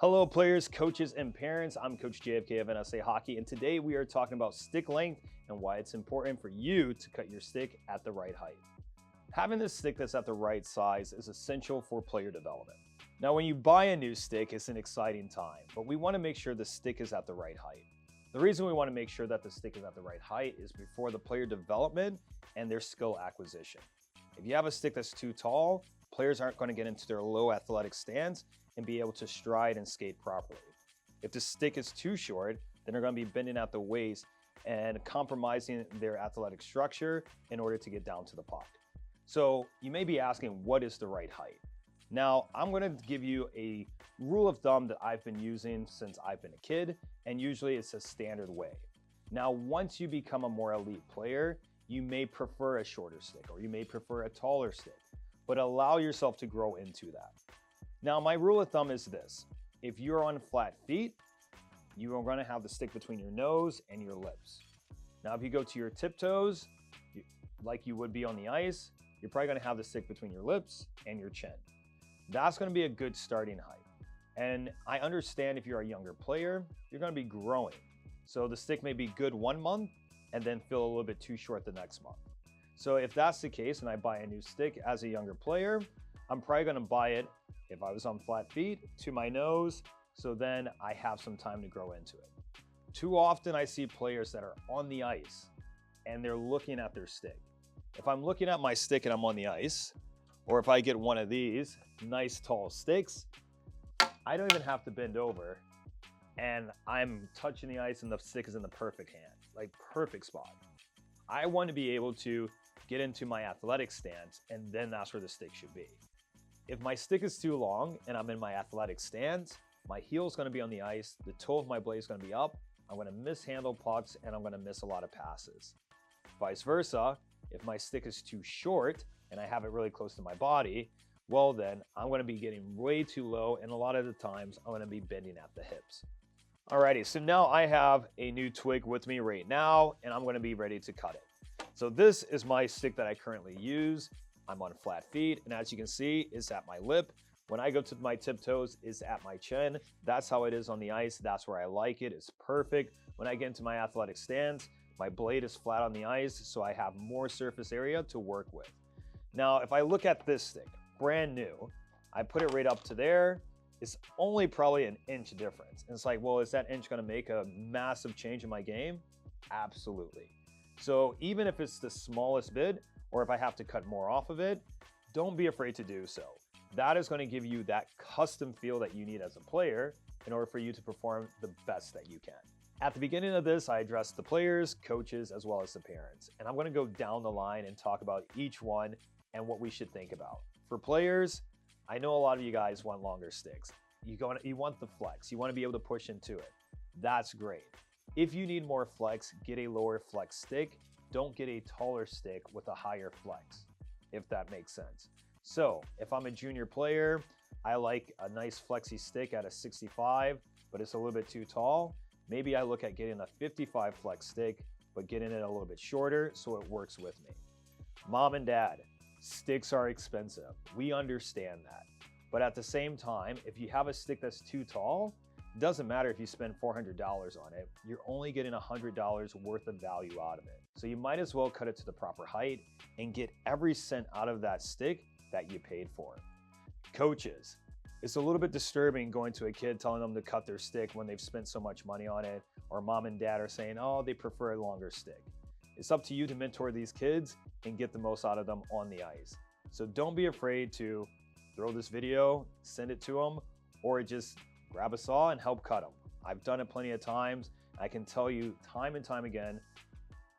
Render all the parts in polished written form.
Hello, players, coaches, and parents. I'm Coach JFK of NSA Hockey, and today we are talking about stick length and why it's important for you to cut your stick at the right height. Having this stick that's at the right size is essential for player development. Now, when you buy a new stick, it's an exciting time, but we want to make sure the stick is at the right height. The reason we want to make sure that the stick is at the right height is before the player development and their skill acquisition. If you have a stick that's too tall, players aren't going to get into their low athletic stance and be able to stride and skate properly. If the stick is too short, then they're going to be bending at the waist and compromising their athletic structure in order to get down to the puck. So you may be asking, what is the right height? Now, I'm going to give you a rule of thumb that I've been using since I've been a kid, and usually it's a standard way. Now, once you become a more elite player, you may prefer a shorter stick or you may prefer a taller stick, but allow yourself to grow into that. Now, my rule of thumb is this. If you're on flat feet, you are going to have the stick between your nose and your lips. Now, if you go to your tiptoes, like you would be on the ice, you're probably going to have the stick between your lips and your chin. That's going to be a good starting height. And I understand if you're a younger player, you're going to be growing. So the stick may be good 1 month and then feel a little bit too short the next month. So if that's the case and I buy a new stick as a younger player, I'm probably going to buy it, if I was on flat feet, to my nose, so then I have some time to grow into it. Too often I see players that are on the ice and they're looking at their stick. If I'm looking at my stick and I'm on the ice, or if I get one of these nice tall sticks, I don't even have to bend over and I'm touching the ice and the stick is in the perfect hand, like perfect spot. I want to be able to get into my athletic stance, and then that's where the stick should be. If my stick is too long and I'm in my athletic stance, my heel is going to be on the ice, the toe of my blade is going to be up, I'm going to mishandle pucks, and I'm going to miss a lot of passes. Vice versa, if my stick is too short and I have it really close to my body, well then, I'm going to be getting way too low, and a lot of the times I'm going to be bending at the hips. Alrighty, so now I have a new twig with me right now, and I'm going to be ready to cut it. So this is my stick that I currently use. I'm on flat feet, and as you can see, it's at my lip. When I go to my tiptoes, it's at my chin. That's how it is on the ice. That's where I like it. It's perfect. When I get into my athletic stance, my blade is flat on the ice, so I have more surface area to work with. Now, if I look at this stick, brand new, I put it right up to there. It's only probably an inch difference. And it's like, well, is that inch going to make a massive change in my game? Absolutely. So even if it's the smallest bit, or if I have to cut more off of it, don't be afraid to do so. That is going to give you that custom feel that you need as a player in order for you to perform the best that you can. At the beginning of this, I addressed the players, coaches, as well as the parents. And I'm going to go down the line and talk about each one and what we should think about. For players, I know a lot of you guys want longer sticks. You want the flex. You want to be able to push into it. That's great. If you need more flex, get a lower flex stick. Don't get a taller stick with a higher flex, if that makes sense. So if I'm a junior player, I like a nice flexy stick at a 65, but it's a little bit too tall. Maybe I look at getting a 55 flex stick, but getting it a little bit shorter so it works with me. Mom and dad, sticks are expensive. We understand that. But at the same time, if you have a stick that's too tall, it doesn't matter if you spend $400 on it, you're only getting $100 worth of value out of it. So you might as well cut it to the proper height and get every cent out of that stick that you paid for. Coaches, it's a little bit disturbing going to a kid telling them to cut their stick when they've spent so much money on it, or mom and dad are saying, oh, they prefer a longer stick. It's up to you to mentor these kids and get the most out of them on the ice. So don't be afraid to throw this video, send it to them, or just grab a saw and help cut them. I've done it plenty of times. I can tell you time and time again,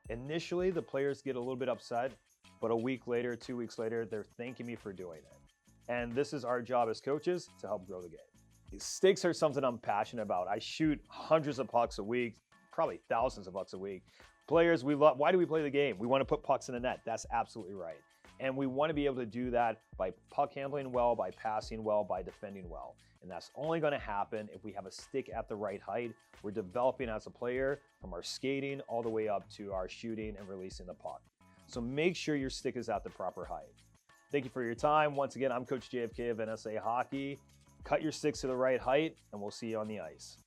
initially the players get a little bit upset, but a week later, 2 weeks later, they're thanking me for doing it. And this is our job as coaches to help grow the game. Sticks are something I'm passionate about. I shoot hundreds of pucks a week, probably thousands of pucks a week. Players, why do we play the game? We want to put pucks in the net. That's absolutely right. And we want to be able to do that by puck handling well, by passing well, by defending well. And that's only going to happen if we have a stick at the right height. We're developing as a player from our skating all the way up to our shooting and releasing the puck. So make sure your stick is at the proper height. Thank you for your time. Once again, I'm Coach JFK of NSA Hockey. Cut your sticks to the right height, and we'll see you on the ice.